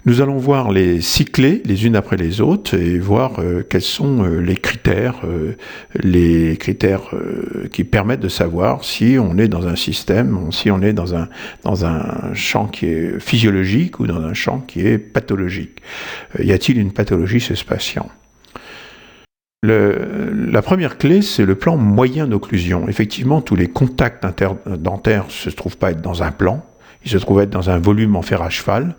Nous allons voir les 6 clés les unes après les autres et voir quels sont les critères qui permettent de savoir si on est dans un système, si on est dans un champ qui est physiologique ou dans un champ qui est pathologique. Y a-t-il une pathologie chez ce patient ? La première clé, c'est le plan moyen d'occlusion. Effectivement, tous les contacts dentaires ne se trouvent pas être dans un plan, ils se trouvent être dans un volume en fer à cheval,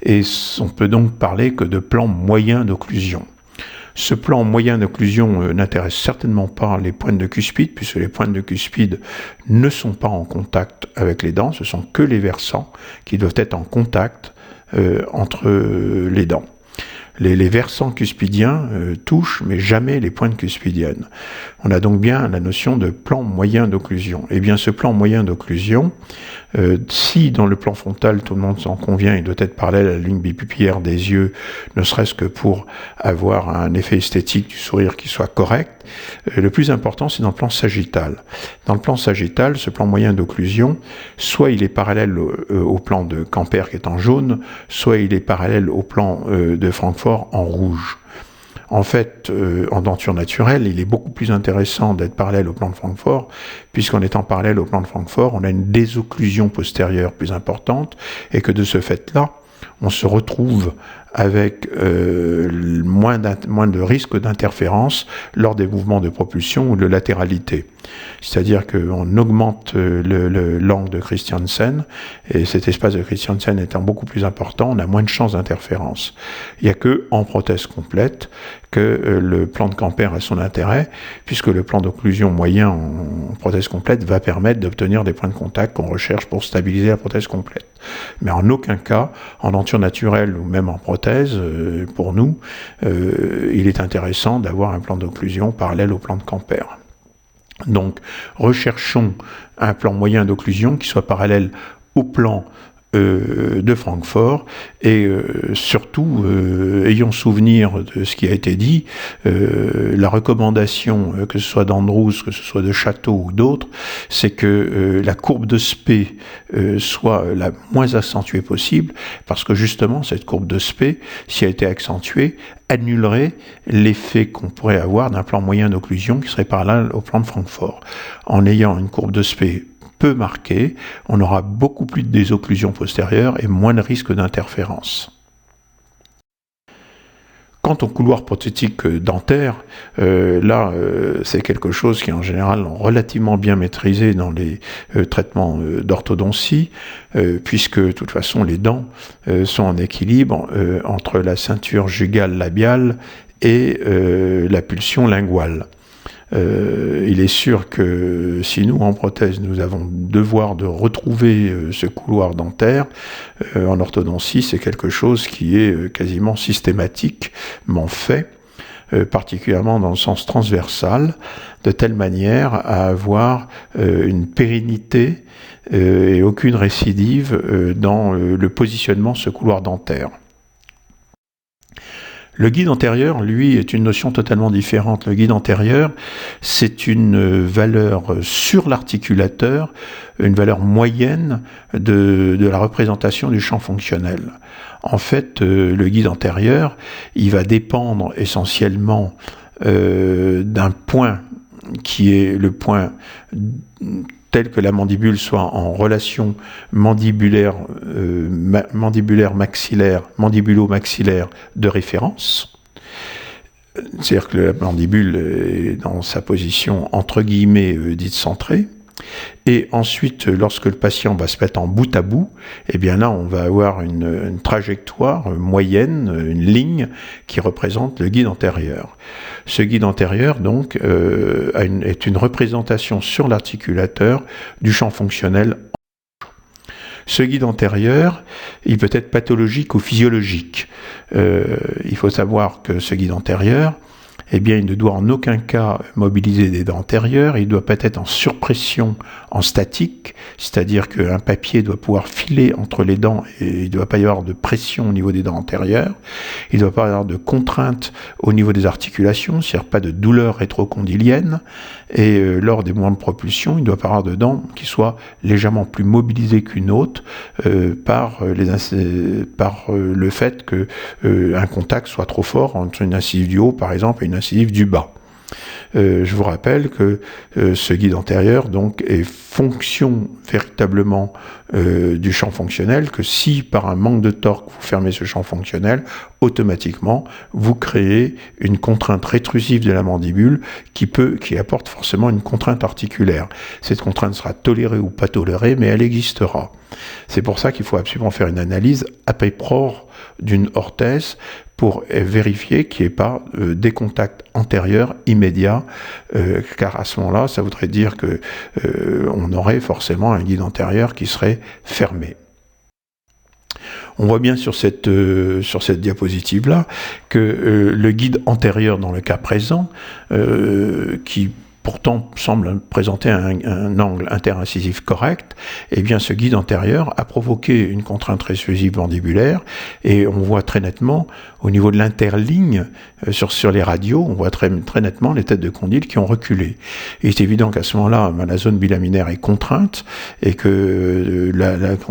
et on peut donc parler que de plan moyen d'occlusion. Ce plan moyen d'occlusion n'intéresse certainement pas les pointes de cuspide, puisque les pointes de cuspide ne sont pas en contact avec les dents, ce sont que les versants qui doivent être en contact entre les dents. Les versants cuspidiens touchent, mais jamais les pointes cuspidiennes. On a donc bien la notion de plan moyen d'occlusion. Et bien ce plan moyen d'occlusion, si dans le plan frontal, tout le monde s'en convient, il doit être parallèle à la ligne bipupillaire des yeux, ne serait-ce que pour avoir un effet esthétique du sourire qui soit correct, le plus important, c'est dans le plan sagittal. Dans le plan sagittal, ce plan moyen d'occlusion, soit il est parallèle au plan de Camper qui est en jaune, soit il est parallèle au plan de Francfort en rouge. En fait, en denture naturelle, il est beaucoup plus intéressant d'être parallèle au plan de Francfort, puisqu'en étant parallèle au plan de Francfort, on a une désocclusion postérieure plus importante, et que de ce fait-là, on se retrouve avec moins de risque d'interférence lors des mouvements de propulsion ou de latéralité. C'est-à-dire qu'on augmente l'angle de Christiansen, et cet espace de Christiansen étant beaucoup plus important, on a moins de chances d'interférence. Il n'y a que en prothèse complète que le plan de Camper a son intérêt, puisque le plan d'occlusion moyen en prothèse complète va permettre d'obtenir des points de contact qu'on recherche pour stabiliser la prothèse complète. Mais en aucun cas, en denture naturelle ou même en prothèse, pour nous, il est intéressant d'avoir un plan d'occlusion parallèle au plan de Camper. Donc, recherchons un plan moyen d'occlusion qui soit parallèle au plan de Francfort et surtout ayons souvenir de ce qui a été dit, la recommandation que ce soit d'Andrews, que ce soit de Château ou d'autres, c'est que la courbe de Spey soit la moins accentuée possible, parce que justement cette courbe de Spey, si elle était accentuée, annulerait l'effet qu'on pourrait avoir d'un plan moyen d'occlusion qui serait parallèle au plan de Francfort. En ayant une courbe de Spey peu marquée, on aura beaucoup plus de désocclusion postérieure et moins de risque d'interférence. Quant au couloir prothétique dentaire, c'est quelque chose qui est en général relativement bien maîtrisé dans les traitements d'orthodontie, puisque de toute façon les dents sont en équilibre entre la ceinture jugale labiale et la pulsion linguale. Il est sûr que si nous, en prothèse, nous avons devoir de retrouver ce couloir dentaire, en orthodontie, c'est quelque chose qui est quasiment systématiquement fait, particulièrement dans le sens transversal, de telle manière à avoir une pérennité et aucune récidive dans le positionnement de ce couloir dentaire. Le guide antérieur, lui, est une notion totalement différente. Le guide antérieur, c'est une valeur sur l'articulateur, une valeur moyenne de la représentation du champ fonctionnel. En fait, le guide antérieur, il va dépendre essentiellement d'un point qui est le point tel que la mandibule soit en relation mandibulo-maxillaire de référence. C'est-à-dire que la mandibule est dans sa position entre guillemets dite centrée. Et ensuite, lorsque le patient va se mettre en bout à bout, eh bien là, on va avoir une trajectoire moyenne, une ligne qui représente le guide antérieur. Ce guide antérieur, donc, est une représentation sur l'articulateur du champ fonctionnel. Ce guide antérieur, il peut être pathologique ou physiologique. Il faut savoir que ce guide antérieur, eh bien, il ne doit en aucun cas mobiliser des dents antérieures, il doit pas être en surpression en statique, c'est-à-dire qu'un papier doit pouvoir filer entre les dents et il ne doit pas y avoir de pression au niveau des dents antérieures, il ne doit pas y avoir de contrainte au niveau des articulations, c'est-à-dire pas de douleur rétrocondylienne, et lors des mouvements de propulsion, il ne doit pas y avoir de dents qui soient légèrement plus mobilisées qu'une autre par le fait que un contact soit trop fort entre une incisive du haut, par exemple, et une incisive du bas. Je vous rappelle que ce guide antérieur donc est fonction véritablement du champ fonctionnel, que si par un manque de torque vous fermez ce champ fonctionnel, automatiquement vous créez une contrainte rétrusive de la mandibule qui apporte forcément une contrainte articulaire. Cette contrainte sera tolérée ou pas tolérée, mais elle existera. C'est pour ça qu'il faut absolument faire une analyse à près d'une orthèse pour vérifier qu'il n'y ait pas des contacts antérieurs immédiats, car à ce moment-là, ça voudrait dire que on aurait forcément un guide antérieur qui serait fermé. On voit bien sur cette diapositive-là que le guide antérieur dans le cas présent, qui pourtant semble présenter un angle interincisif correct, eh bien ce guide antérieur a provoqué une contrainte rétrusive mandibulaire et on voit très nettement au niveau de l'interligne sur les radios, on voit très nettement les têtes de condyles qui ont reculé. Et c'est évident qu'à ce moment-là, la zone bilaminaire est contrainte et que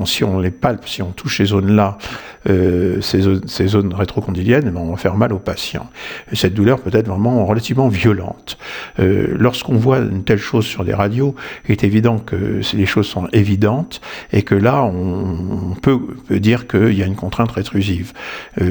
si on les palpe, si on touche ces zones-là, ces zones rétrocondyliennes, on va faire mal au patient. Et cette douleur peut être vraiment relativement violente. Lorsqu'on voit une telle chose sur des radios, il est évident que les choses sont évidentes et que là, on peut dire qu'il y a une contrainte rétrusive.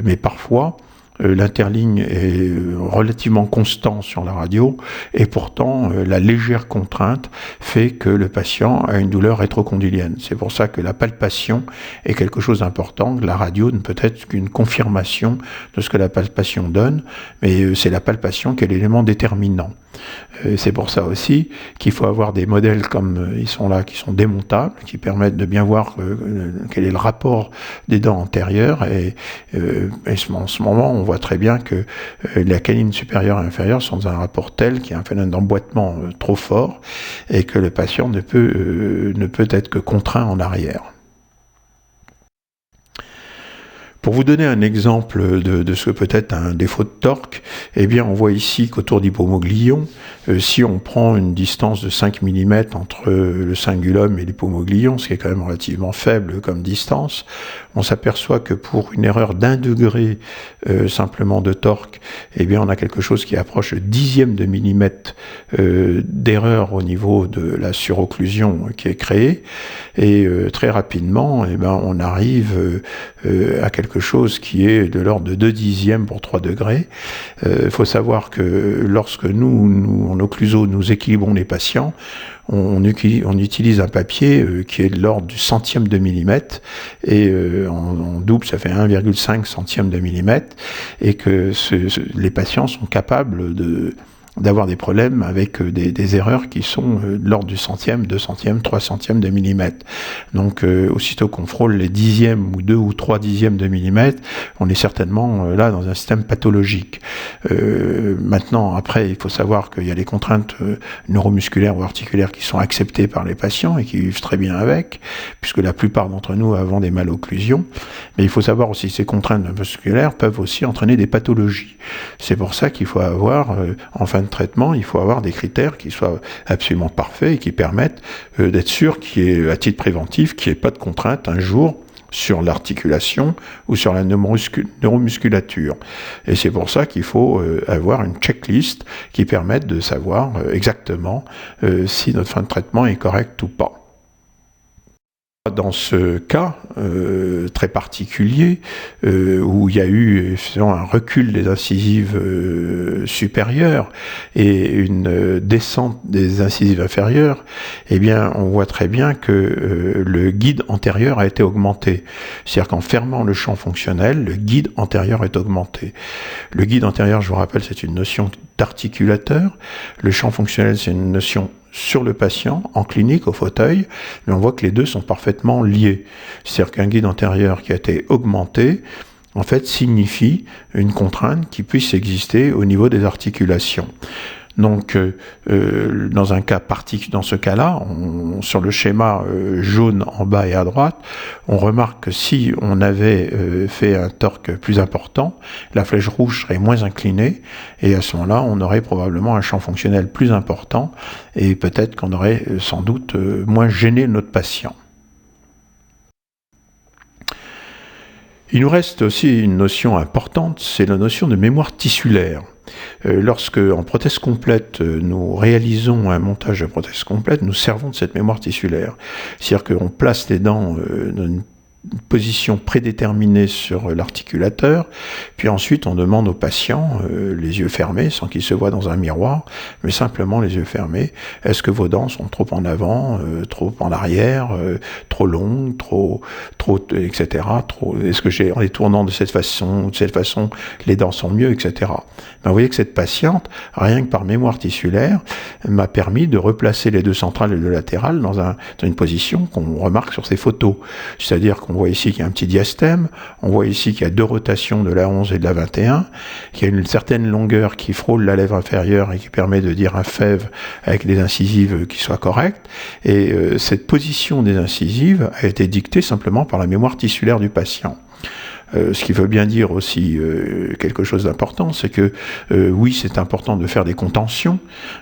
Mais parfois, l'interligne est relativement constant sur la radio et pourtant la légère contrainte fait que le patient a une douleur rétrocondylienne. C'est pour ça que la palpation est quelque chose d'important. La radio ne peut être qu'une confirmation de ce que la palpation donne, mais c'est la palpation qui est l'élément déterminant. C'est pour ça aussi qu'il faut avoir des modèles comme ils sont là, qui sont démontables, qui permettent de bien voir quel est le rapport des dents antérieures et en ce moment on voit très bien que la canine supérieure et inférieure sont dans un rapport tel qu'il y a un phénomène d'emboîtement trop fort et que le patient ne peut être que contraint en arrière. Pour vous donner un exemple de ce que peut être un défaut de torque, eh bien on voit ici qu'autour d'hypomoglion, si on prend une distance de 5 mm entre le cingulum et l'hypomoglion, ce qui est quand même relativement faible comme distance, on s'aperçoit que pour une erreur d'1 degré simplement de torque, eh bien on a quelque chose qui approche le dixième de millimètre d'erreur au niveau de la surocclusion qui est créée, et très rapidement, eh ben on arrive à quelque chose qui est de l'ordre de 2/10 pour 3 degrés. Il faut savoir que lorsque nous en occluso, nous équilibrons les patients, on utilise un papier qui est de l'ordre du centième de millimètre, et en double, ça fait 1,5 centième de millimètre, et que les patients sont capables d'avoir des problèmes avec des erreurs qui sont de l'ordre du centième, 2 centièmes, 3 centièmes de millimètre. Donc aussitôt qu'on frôle les dixièmes ou 2 ou 3 dixièmes de millimètre, on est certainement là dans un système pathologique. Maintenant, après, il faut savoir qu'il y a des contraintes neuromusculaires ou articulaires qui sont acceptées par les patients et qui vivent très bien avec, puisque la plupart d'entre nous avons des malocclusions. Mais il faut savoir aussi que ces contraintes musculaires peuvent aussi entraîner des pathologies. C'est pour ça qu'il faut avoir, en fin de traitement, il faut avoir des critères qui soient absolument parfaits et qui permettent d'être sûr qu'il y ait, à titre préventif, qu'il n'y ait pas de contrainte un jour sur l'articulation ou sur la neuromusculature. Et c'est pour ça qu'il faut avoir une checklist qui permette de savoir exactement si notre fin de traitement est correcte ou pas. Dans ce cas très particulier, où il y a eu un recul des incisives supérieures et une descente des incisives inférieures, eh bien, on voit très bien que le guide antérieur a été augmenté. C'est-à-dire qu'en fermant le champ fonctionnel, le guide antérieur est augmenté. Le guide antérieur, je vous rappelle, c'est une notion d'articulateur. Le champ fonctionnel, c'est une notion sur le patient, en clinique, au fauteuil, mais on voit que les deux sont parfaitement liés. C'est-à-dire qu'un guide antérieur qui a été augmenté en fait, signifie une contrainte qui puisse exister au niveau des articulations. Donc, dans ce cas-là, sur le schéma jaune en bas et à droite, on remarque que si on avait fait un torque plus important, la flèche rouge serait moins inclinée, et à ce moment-là, on aurait probablement un champ fonctionnel plus important, et peut-être qu'on aurait sans doute moins gêné notre patient. Il nous reste aussi une notion importante, c'est la notion de mémoire tissulaire. Lorsque, en prothèse complète, nous réalisons un montage de prothèse complète, nous servons de cette mémoire tissulaire. C'est-à-dire qu'on place les dents dans une position prédéterminée sur l'articulateur, puis ensuite on demande au patient, les yeux fermés, sans qu'il se voie dans un miroir, mais simplement les yeux fermés, est-ce que vos dents sont trop en avant, trop en arrière, trop longues, trop, etc. Est-ce que en les tournant de cette façon ou de cette façon, les dents sont mieux, etc. Ben, vous voyez que cette patiente, rien que par mémoire tissulaire, m'a permis de replacer les deux centrales et les deux latérales dans une position qu'on remarque sur ces photos. C'est-à-dire qu'on voit ici qu'il y a un petit diastème, on voit ici qu'il y a deux rotations de la 11 et de la 21, qu'il y a une certaine longueur qui frôle la lèvre inférieure et qui permet de dire un fève avec des incisives qui soient correctes. Et cette position des incisives a été dictée simplement par la mémoire tissulaire du patient. Ce qui veut bien dire aussi quelque chose d'important, c'est que oui, c'est important de faire des contentions,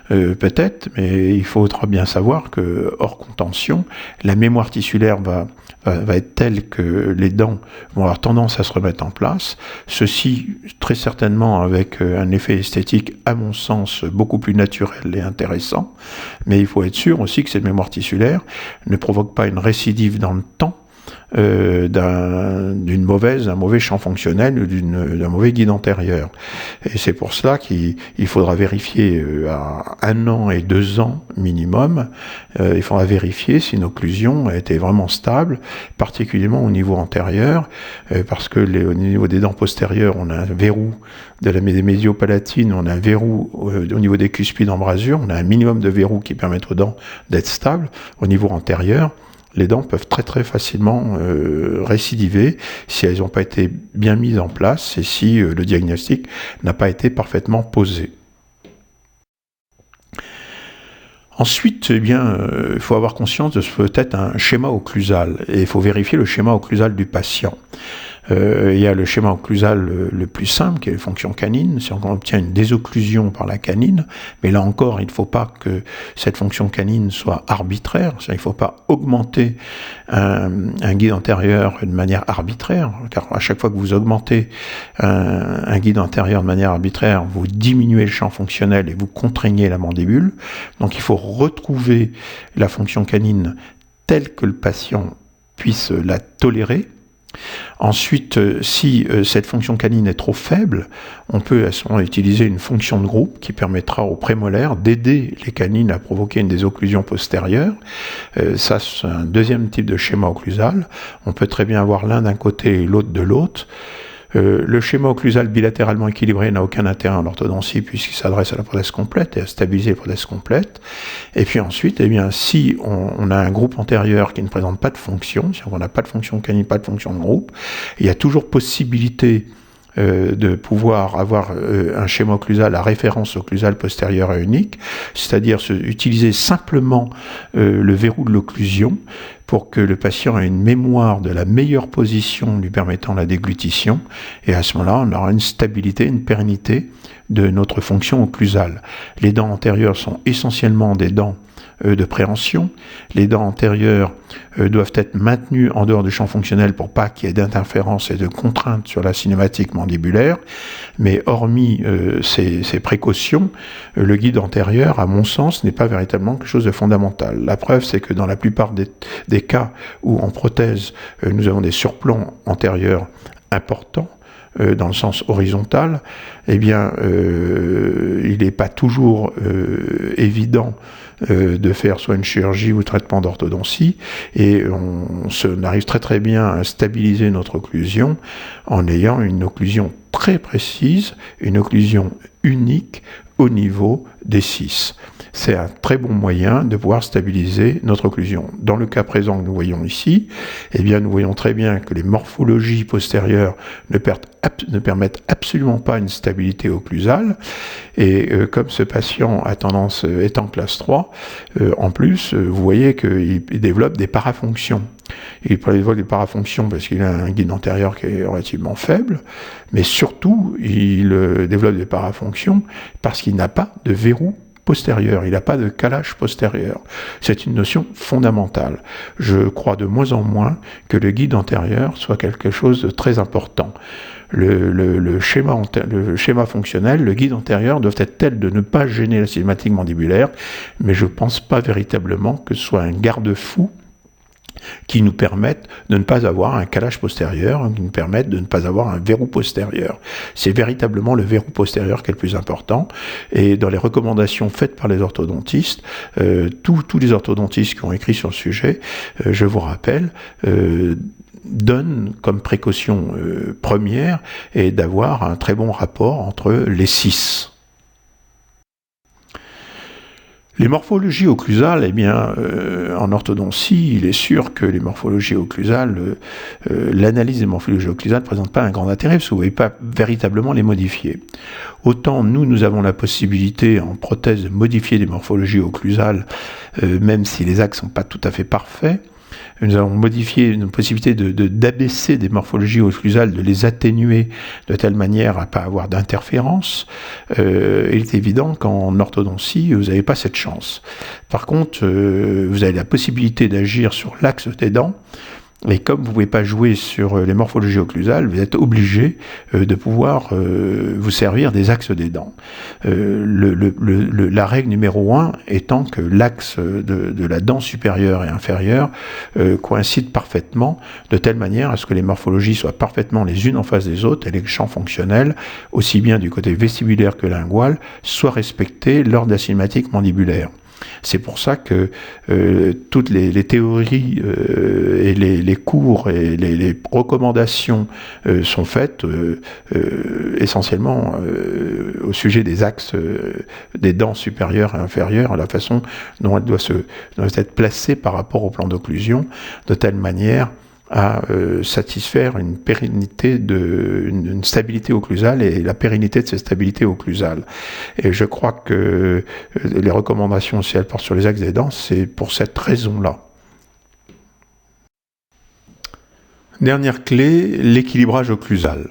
peut-être, mais il faudra bien savoir que hors contention, la mémoire tissulaire va être telle que les dents vont avoir tendance à se remettre en place. Ceci, très certainement, avec un effet esthétique, à mon sens, beaucoup plus naturel et intéressant. Mais il faut être sûr aussi que cette mémoire tissulaire ne provoque pas une récidive dans le temps, d'un mauvais champ fonctionnel ou d'un mauvais guide antérieur. Et c'est pour cela qu'il faudra vérifier à 1 an et 2 ans minimum, il faudra vérifier si une occlusion a été vraiment stable, particulièrement au niveau antérieur, parce que au niveau des dents postérieures, on a un verrou des médiopalatines, on a un verrou au niveau des cuspides d'embrasure, on a un minimum de verrous qui permettent aux dents d'être stables. Au niveau antérieur, les dents peuvent très très facilement récidiver si elles n'ont pas été bien mises en place et si le diagnostic n'a pas été parfaitement posé. Ensuite, eh bien, il faut avoir conscience de ce que peut être un schéma occlusal et il faut vérifier le schéma occlusal du patient. Il y a le schéma occlusal le plus simple, qui est la fonction canine, si on obtient une désocclusion par la canine, mais là encore, il ne faut pas que cette fonction canine soit arbitraire, c'est-à-dire qu'il ne faut pas augmenter un guide antérieur de manière arbitraire, car à chaque fois que vous augmentez un guide antérieur de manière arbitraire, vous diminuez le champ fonctionnel et vous contraignez la mandibule, donc il faut retrouver la fonction canine telle que le patient puisse la tolérer. Ensuite, si cette fonction canine est trop faible, on peut à ce moment utiliser une fonction de groupe qui permettra aux prémolaires d'aider les canines à provoquer une désocclusion postérieure. Ça, c'est un deuxième type de schéma occlusal. On peut très bien avoir l'un d'un côté et l'autre de l'autre. Le schéma occlusal bilatéralement équilibré n'a aucun intérêt en orthodontie puisqu'il s'adresse à la prothèse complète et à stabiliser la prothèse complète. Et puis ensuite, eh bien, si on a un groupe antérieur qui ne présente pas de fonction, si on n'a pas de fonction canine, pas de fonction de groupe, il y a toujours possibilité de pouvoir avoir un schéma occlusal à référence occlusale postérieure et unique, c'est-à-dire utiliser simplement le verrou de l'occlusion pour que le patient ait une mémoire de la meilleure position lui permettant la déglutition, et à ce moment-là, on aura une stabilité, une pérennité de notre fonction occlusale. Les dents antérieures sont essentiellement des dents de préhension. Les dents antérieures doivent être maintenues en dehors du champ fonctionnel pour pas qu'il y ait d'interférence et de contrainte sur la cinématique mandibulaire. Mais hormis ces précautions, le guide antérieur, à mon sens, n'est pas véritablement quelque chose de fondamental. La preuve, c'est que dans la plupart des cas où en prothèse, nous avons des surplomb antérieurs importants, dans le sens horizontal, eh bien, il n'est pas toujours évident de faire soit une chirurgie ou traitement d'orthodontie, et on arrive très très bien à stabiliser notre occlusion en ayant une occlusion très précise, une occlusion unique au niveau des 6. C'est un très bon moyen de pouvoir stabiliser notre occlusion. Dans le cas présent que nous voyons ici, eh bien, nous voyons très bien que les morphologies postérieures ne perdent ne permettent absolument pas une stabilité occlusale. Et comme ce patient a tendance, est en classe 3, en plus, vous voyez qu'il développe des parafonctions. Il développe des parafonctions parce qu'il a un guide antérieur qui est relativement faible, mais surtout, il développe des parafonctions parce qu'il n'a pas de verrou postérieur, il n'a pas de calage postérieur. C'est une notion fondamentale. Je crois de moins en moins que le guide antérieur soit quelque chose de très important. Le schéma fonctionnel, le guide antérieur doit être tel de ne pas gêner la cinématique mandibulaire, mais je ne pense pas véritablement que ce soit un garde-fou qui nous permettent de ne pas avoir un calage postérieur, qui nous permettent de ne pas avoir un verrou postérieur. C'est véritablement le verrou postérieur qui est le plus important. Et dans les recommandations faites par les orthodontistes, tous les orthodontistes qui ont écrit sur le sujet, je vous rappelle, donnent comme précaution première et d'avoir un très bon rapport entre les 6. Les morphologies occlusales, eh bien, en orthodontie, il est sûr que les morphologies occlusales, l'analyse des morphologies occlusales ne présente pas un grand intérêt parce que vous ne pouvez pas véritablement les modifier. Autant nous avons la possibilité en prothèse de modifier des morphologies occlusales, même si les axes ne sont pas tout à fait parfaits. Nous avons modifié une possibilité d'abaisser des morphologies occlusales, de les atténuer de telle manière à ne pas avoir d'interférence. Il est évident qu'en orthodontie, vous n'avez pas cette chance. Par contre, vous avez la possibilité d'agir sur l'axe des dents. Et comme vous ne pouvez pas jouer sur les morphologies occlusales, vous êtes obligé de pouvoir vous servir des axes des dents. La règle numéro 1 étant que l'axe de la dent supérieure et inférieure coïncide parfaitement, de telle manière à ce que les morphologies soient parfaitement les unes en face des autres et les champs fonctionnels, aussi bien du côté vestibulaire que lingual, soient respectés lors de la cinématique mandibulaire. C'est pour ça que toutes les théories et les cours et les recommandations sont faites essentiellement au sujet des axes des dents supérieures et inférieures, la façon dont elles doivent être placées par rapport au plan d'occlusion, de telle manière à satisfaire une pérennité, une stabilité occlusale et la pérennité de cette stabilité occlusale. Et je crois que les recommandations, si elles portent sur les axes des dents, c'est pour cette raison-là. Dernière clé, l'équilibrage occlusal.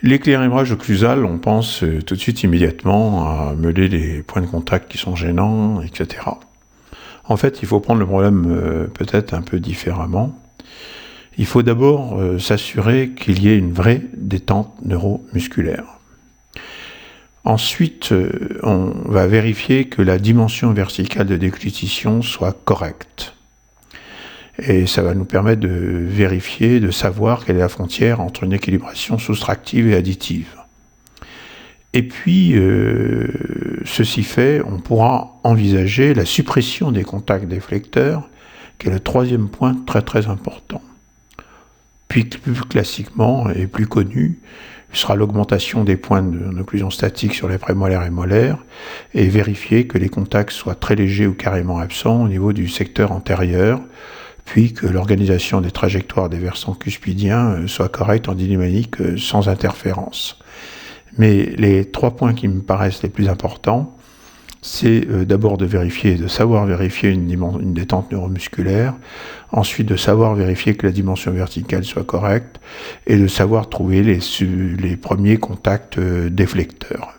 L'équilibrage occlusal, on pense tout de suite immédiatement à meubler les points de contact qui sont gênants, etc. En fait, il faut prendre le problème peut-être un peu différemment. Il faut d'abord s'assurer qu'il y ait une vraie détente neuromusculaire. Ensuite, on va vérifier que la dimension verticale de déglutition soit correcte. Et ça va nous permettre de vérifier, de savoir quelle est la frontière entre une équilibration soustractive et additive. Et puis, ceci fait, on pourra envisager la suppression des contacts déflecteurs, qui est le troisième point très très important. Puis, plus classiquement et plus connu, sera l'augmentation des points d'occlusion statique sur les prémolaires et molaires, et vérifier que les contacts soient très légers ou carrément absents au niveau du secteur antérieur, puis que l'organisation des trajectoires des versants cuspidiens soit correcte en dynamique sans interférence. Mais les 3 points qui me paraissent les plus importants, c'est d'abord de savoir vérifier une détente neuromusculaire, ensuite de savoir vérifier que la dimension verticale soit correcte, et de savoir trouver les premiers contacts déflecteurs.